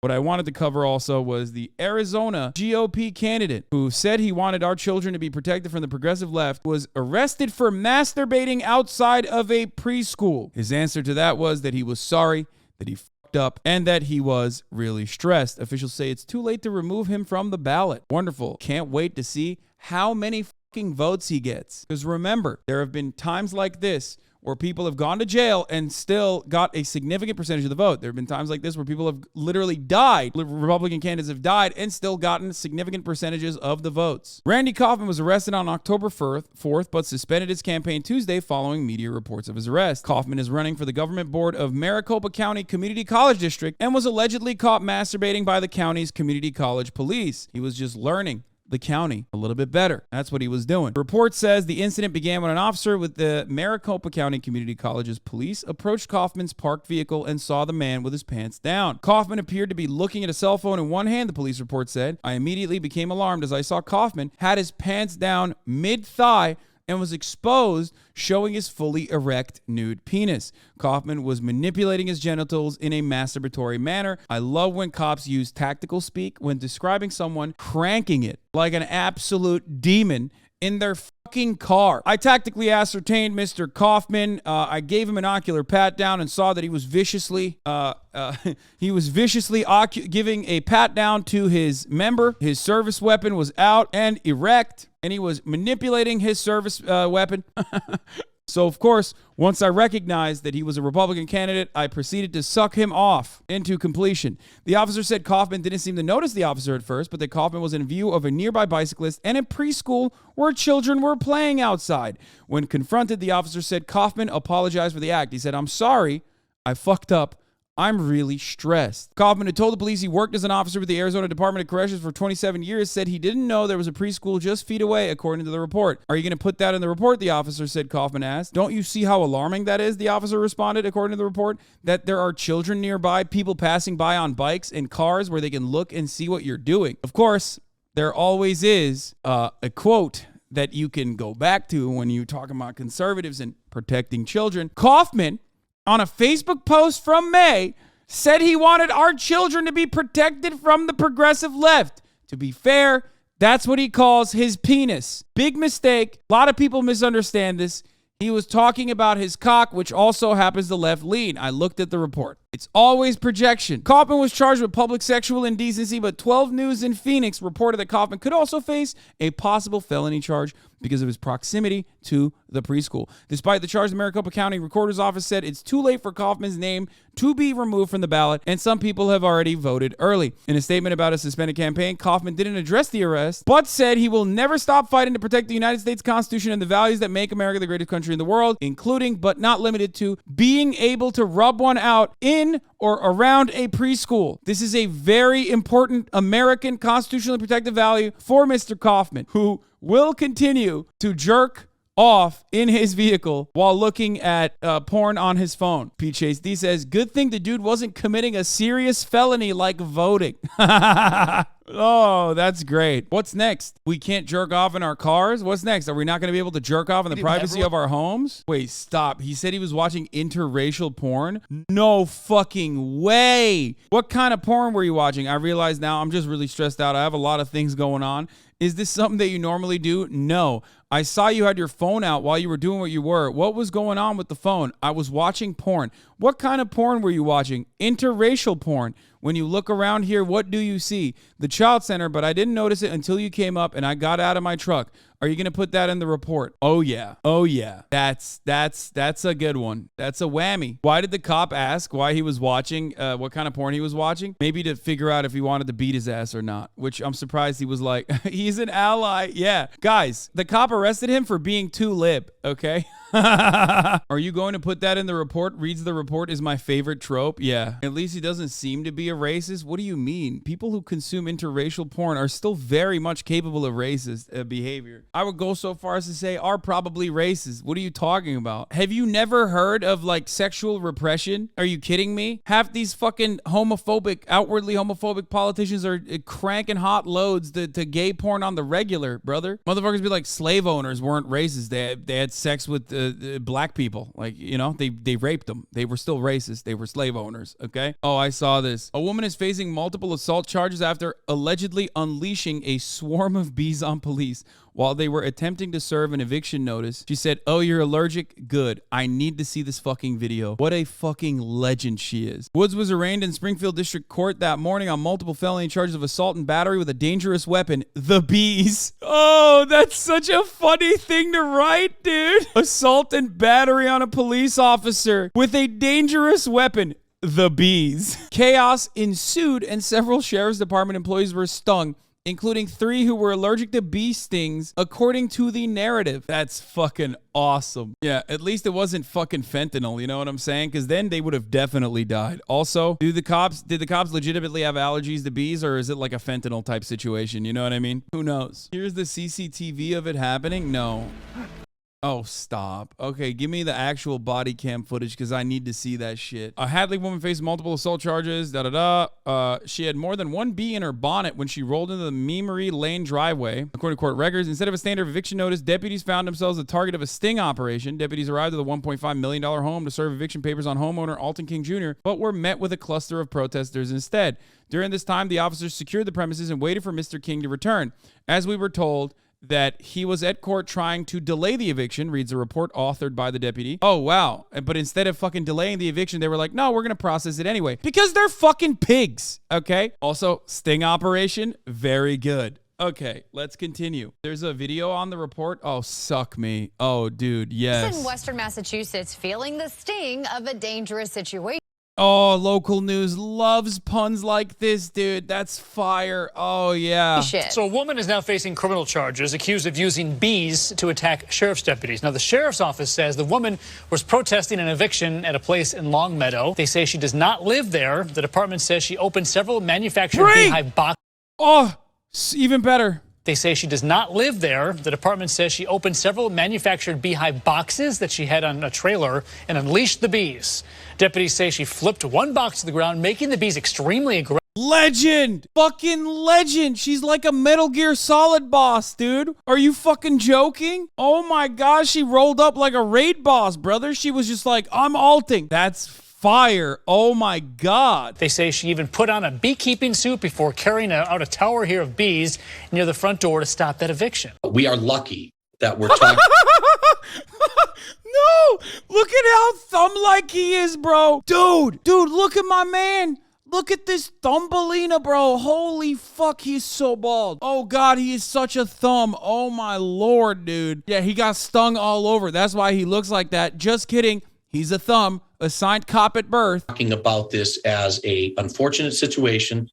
What I wanted to cover also was the Arizona GOP candidate who said he wanted our children to be protected from the progressive left was arrested for masturbating outside of a preschool. His answer to that was that he was sorry, that he fucked up, and that he was really stressed. Officials say it's too late to remove him from the ballot. Wonderful. Can't wait to see how many fucking votes he gets. Because remember, there have been times like this where people have gone to jail and still got a significant percentage of the vote. There have been times like this where people have literally died. Republican candidates have died and still gotten significant percentages of the votes. Randy Kaufman was arrested on October 4th, but suspended his campaign Tuesday following media reports of his arrest. Kaufman is running for the government board of Maricopa County Community College District and was allegedly caught masturbating by the county's community college police. He was just learning the county a little bit better. That's what he was doing. The report says the incident began when an officer with the Maricopa County Community College's police approached Kaufman's parked vehicle and saw the man with his pants down. Kaufman appeared to be looking at a cell phone in one hand, the police report said. I immediately became alarmed as I saw Kaufman had his pants down mid-thigh and was exposed, showing his fully erect nude penis. Kaufman was manipulating his genitals in a masturbatory manner. I love when cops use tactical speak when describing someone cranking it like an absolute demon in their fucking car. I tactically ascertained Mr. Kaufman. I gave him an ocular pat down and saw that he was viciously giving a pat down to his member. His service weapon was out and erect, and he was manipulating his service weapon. So, of course, once I recognized that he was a Republican candidate, I proceeded to suck him off into completion. The officer said Kaufman didn't seem to notice the officer at first, but that Kaufman was in view of a nearby bicyclist and a preschool where children were playing outside. When confronted, the officer said Kaufman apologized for the act. He said, I'm sorry, I fucked up. I'm really stressed. Kaufman, who told the police he worked as an officer with the Arizona Department of Corrections for 27 years, said he didn't know there was a preschool just feet away, according to the report. Are you going to put that in the report? The officer said, Kaufman asked. Don't you see how alarming that is? The officer responded, according to the report, that there are children nearby, people passing by on bikes and cars where they can look and see what you're doing. Of course, there always is a quote that you can go back to when you're talking about conservatives and protecting children. Kaufman, on a Facebook post from May, said he wanted our children to be protected from the progressive left. To be fair, that's what he calls his penis. Big mistake. A lot of people misunderstand this. He was talking about his cock, which also happens to left lean. I looked at the report. It's always projection. Kaufman was charged with public sexual indecency, but 12 News in Phoenix reported that Kaufman could also face a possible felony charge because of his proximity to the preschool. Despite the charge, the Maricopa County Recorder's Office said it's too late for Kaufman's name to be removed from the ballot, and some people have already voted early. In a statement about a suspended campaign, Kaufman didn't address the arrest, but said he will never stop fighting to protect the United States Constitution and the values that make America the greatest country in the world, including, but not limited to, being able to rub one out in or around a preschool. This is a very important American constitutionally protected value for Mr. Kaufman, who will continue to jerk off in his vehicle while looking at porn on his phone. P. Chase D says, good thing the dude wasn't committing a serious felony like voting. Oh, that's great. What's next? We can't jerk off in our cars? What's next? Are we not going to be able to jerk off in the privacy of our homes? Wait, stop. He said he was watching interracial porn? No fucking way. What kind of porn were you watching? I realize now I'm just really stressed out. I have a lot of things going on. Is this something that you normally do? No. I saw you had your phone out while you were doing what you were. What was going on with the phone? I was watching porn. What kind of porn were you watching? Interracial porn. When you look around here, what do you see? The child center, but I didn't notice it until you came up and I got out of my truck. Are you going to put that in the report? Oh yeah. Oh yeah. That's a good one. That's a whammy. Why did the cop ask why he was watching, what kind of porn he was watching? Maybe to figure out if he wanted to beat his ass or not, which I'm surprised he was like, he's an ally. Yeah. Guys, the cop arrested him for being too lib, okay? Are you going to put that in the report? Reads the report is my favorite trope. Yeah. At least he doesn't seem to be a racist. What do you mean? People who consume interracial porn are still very much capable of racist behavior. I would go so far as to say are probably racist. What are you talking about? Have you never heard of like sexual repression? Are you kidding me? Half these fucking outwardly homophobic politicians are cranking hot loads to gay porn on the regular, brother. Motherfuckers be like slave owners weren't racist. They had sex with black people. Like, you know, they raped them. They were still racist. They were slave owners, okay? Oh, I saw this. A woman is facing multiple assault charges after allegedly unleashing a swarm of bees on police while they were attempting to serve an eviction notice. She said, "Oh, you're allergic? Good. I need to see this fucking video." What a fucking legend she is. Woods was arraigned in Springfield District Court that morning on multiple felony charges of assault and battery with a dangerous weapon, the bees. Oh, that's such a funny thing to write, dude. Assault and battery on a police officer with a dangerous weapon, the bees. Chaos ensued and several sheriff's department employees were stung, including 3 who were allergic to bee stings, according to the narrative. That's fucking awesome. Yeah, at least it wasn't fucking fentanyl, you know what I'm saying? Because then they would have definitely died. Also, did the cops legitimately have allergies to bees, or is it like a fentanyl type situation? You know what I mean? Who knows? Here's the CCTV of it happening. No. Oh, stop. Okay, give me the actual body cam footage because I need to see that shit. A Hadley woman faced multiple assault charges. She had more than one bee in her bonnet when she rolled into the Memory Lane driveway. According to court records, instead of a standard eviction notice, deputies found themselves the target of a sting operation. Deputies arrived at the $1.5 million home to serve eviction papers on homeowner Alton King Jr., but were met with a cluster of protesters instead. During this time, the officers secured the premises and waited for Mr. King to return. As we were told, that he was at court trying to delay the eviction, reads a report authored by the deputy. Oh, wow. But instead of fucking delaying the eviction, they were like, no, we're going to process it anyway. Because they're fucking pigs, okay? Also, sting operation, very good. Okay, let's continue. There's a video on the report. Oh, suck me. Oh, dude, yes. In Western Massachusetts, feeling the sting of a dangerous situation. Oh, local news loves puns like this, dude. That's fire. Oh, yeah. So a woman is now facing criminal charges accused of using bees to attack sheriff's deputies. Now, the sheriff's office says the woman was protesting an eviction at a place in Longmeadow. They say she does not live there. The department says she opened several manufactured beehive boxes. Oh, even better. They say she does not live there. The department says she opened several manufactured beehive boxes that she had on a trailer and unleashed the bees. Deputies say she flipped one box to the ground, making the bees extremely aggressive. Legend! Fucking legend! She's like a Metal Gear Solid boss, dude. Are you fucking joking? Oh my gosh, she rolled up like a raid boss, brother. She was just like, I'm alting. That's fire. Oh my God. They say she even put on a beekeeping suit before carrying out a tower here of bees near the front door to stop that eviction. We are lucky that we're talking. No! Look at how thumb-like he is, bro. Dude, look at my man. Look at this Thumbelina, bro. Holy fuck, he's so bald. Oh, God, he is such a thumb. Oh, my Lord, dude. Yeah, he got stung all over. That's why he looks like that. Just kidding. He's a thumb, assigned cop at birth. Talking about this as a unfortunate situation,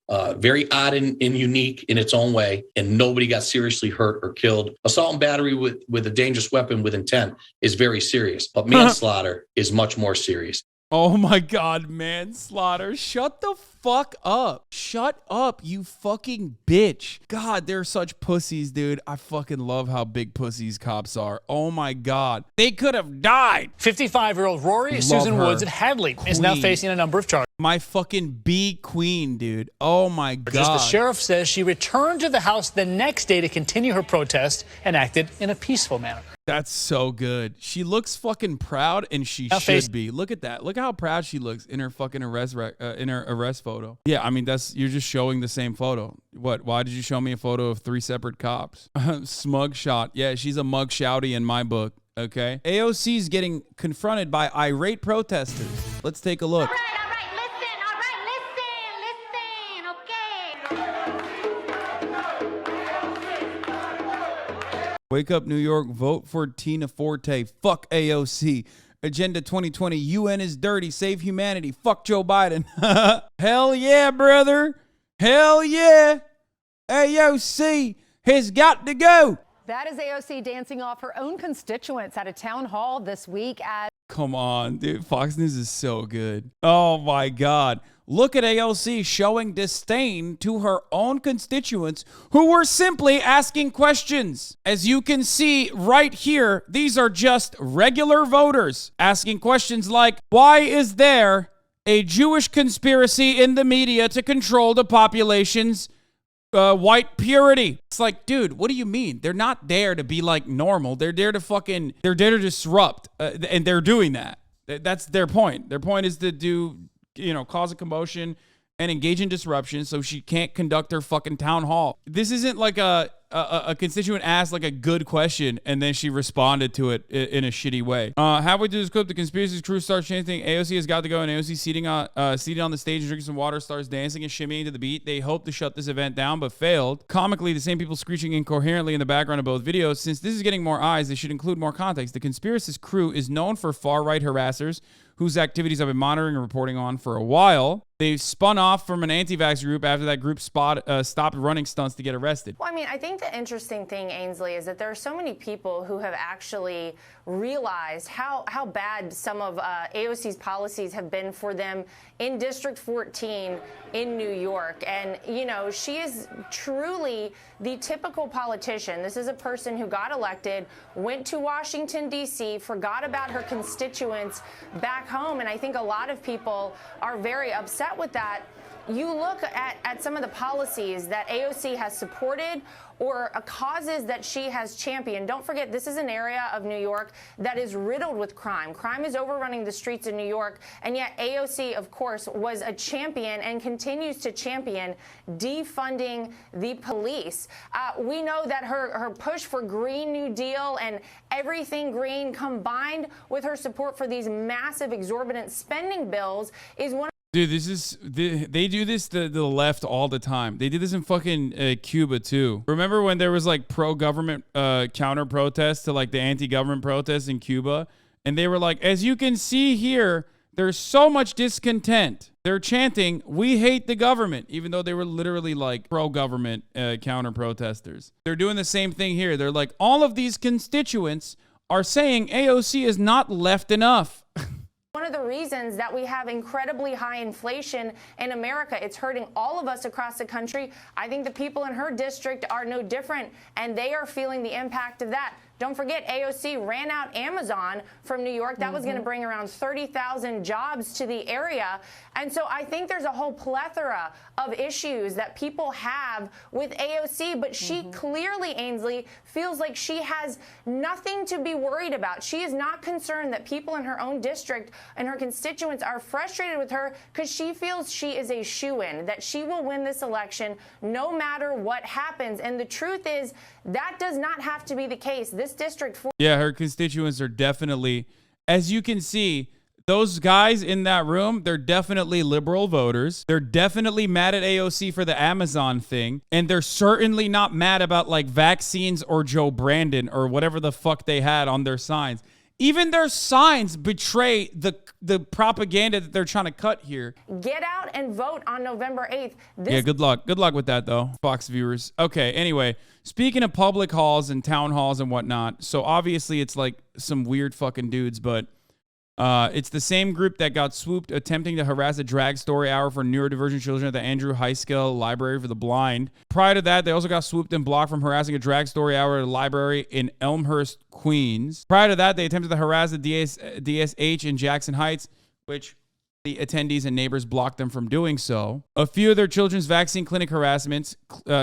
very odd and unique in its own way, and nobody got seriously hurt or killed. Assault and battery with a dangerous weapon with intent is very serious, but manslaughter is much more serious. Oh my God, manslaughter. Shut the fuck up. Shut up, you fucking bitch. God, they're such pussies, dude. I fucking love how big pussies cops are. Oh my God. They could have died. 55-year-old Rory Susan Woods at Hadley is now facing a number of charges. My fucking bee queen, dude. Oh my God. The sheriff says she returned to the house the next day to continue her protest and acted in a peaceful manner. That's so good. She looks fucking proud, and she should be. Look at that. Look how proud she looks in her fucking arrest photo. Yeah, I mean, you're just showing the same photo. What? Why did you show me a photo of 3 separate cops? Smug shot. Yeah, she's a mug shouty in my book. Okay. AOC is getting confronted by irate protesters. Let's take a look. All right, listen, Wake up, New York. Vote for Tina Forte. Fuck AOC. Agenda 2020. UN is dirty. Save humanity. Fuck Joe Biden. Hell yeah, brother. Hell yeah. AOC has got to go. That is AOC dancing off her own constituents at a town hall this week as... Come on, dude. Fox News is so good. Oh, my God. Look at AOC showing disdain to her own constituents who were simply asking questions. As you can see right here, these are just regular voters asking questions like, why is there a Jewish conspiracy in the media to control the population's white purity. It's like, dude, what do you mean? They're not there to be like normal. They're there to disrupt. And they're doing that. That's their point. Their point is to cause a commotion and engage in disruption so she can't conduct her fucking town hall. This isn't like a constituent asked like a good question and then she responded to it in a shitty way. Halfway through this clip, the conspiracy crew starts chanting, AOC has got to go, and AOC seated on the stage and drinking some water starts dancing and shimmying to the beat. They hoped to shut this event down but failed. Comically, the same people screeching incoherently in the background of both videos. Since this is getting more eyes, they should include more context. The conspiracist crew is known for far-right harassers whose activities I've been monitoring and reporting on for a while. They spun off from an anti-vax group after that group stopped running stunts to get arrested. Well, I mean, I think the interesting thing, Ainsley, is that there are so many people who have actually realized how bad some of AOC's policies have been for them in District 14 in New York. And, you know, she is truly the typical politician. This is a person who got elected, went to Washington, D.C., forgot about her constituents back home. And I think a lot of people are very upset with that. You look at some of the policies that AOC has supported or causes that she has championed. Don't forget, this is an area of New York that is riddled with crime. Crime is overrunning the streets of New York, and yet AOC, of course, was a champion and continues to champion defunding the police. We know that her push for Green New Deal and everything green combined with her support for these massive exorbitant spending bills is one. Dude, they do this to the left all the time. They did this in fucking Cuba too. Remember when there was like pro-government counter protests to like the anti-government protests in Cuba? And they were like, as you can see here, there's so much discontent. They're chanting, we hate the government, even though they were literally like pro-government counter protesters. They're doing the same thing here. They're like, all of these constituents are saying AOC is not left enough. One of the reasons that we have incredibly high inflation in America, it's hurting all of us across the country. I think the people in her district are no different, and they are feeling the impact of that. Don't forget, AOC ran out Amazon from New York. That was going to bring around 30,000 jobs to the area. And so I think there's a whole plethora of issues that people have with AOC, but she clearly, Ainsley, feels like she has nothing to be worried about. She is not concerned that people in her own district and her constituents are frustrated with her because she feels she is a shoo-in, that she will win this election no matter what happens. And the truth is, that does not have to be the case. This district. Yeah, her constituents are definitely, as you can see, those guys in that room, they're definitely liberal voters. They're definitely mad at AOC for the Amazon thing. And they're certainly not mad about like vaccines or Joe Brandon or whatever the fuck they had on their signs. Even their signs betray the propaganda that they're trying to cut here. Get out and vote on November 8th. Yeah, good luck. Good luck with that, though, Fox viewers. Okay, anyway, speaking of public halls and town halls and whatnot, so obviously it's like some weird fucking dudes, but it's the same group that got swooped attempting to harass a drag story hour for neurodivergent children at the Andrew Heiskell Library for the Blind. Prior to that, they also got swooped and blocked from harassing a drag story hour at a library in Elmhurst, Queens. Prior to that, they attempted to harass the DSH in Jackson Heights, which the attendees and neighbors blocked them from doing so. A few of their children's vaccine clinic harassments.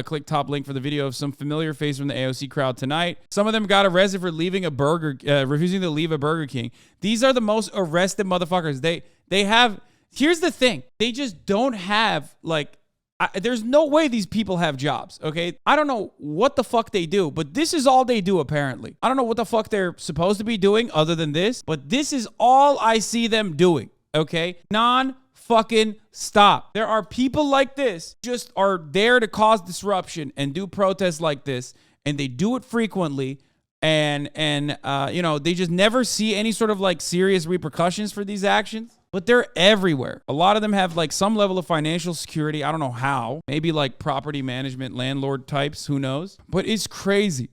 Click top link for the video of some familiar face from the AOC crowd tonight. Some of them got arrested for refusing to leave a Burger King. These are the most arrested motherfuckers. They have. Here's the thing. They just don't have like. There's no way these people have jobs, okay? I don't know what the fuck they do, but this is all they do, apparently. I don't know what the fuck they're supposed to be doing other than this, but this is all I see them doing, okay? Non-fucking stop. There are people like this just are there to cause disruption and do protests like this, and they do it frequently, and you know, they just never see any sort of like serious repercussions for these actions. But they're everywhere. A lot of them have like some level of financial security. I don't know how. Maybe like property management, landlord types. Who knows? But it's crazy.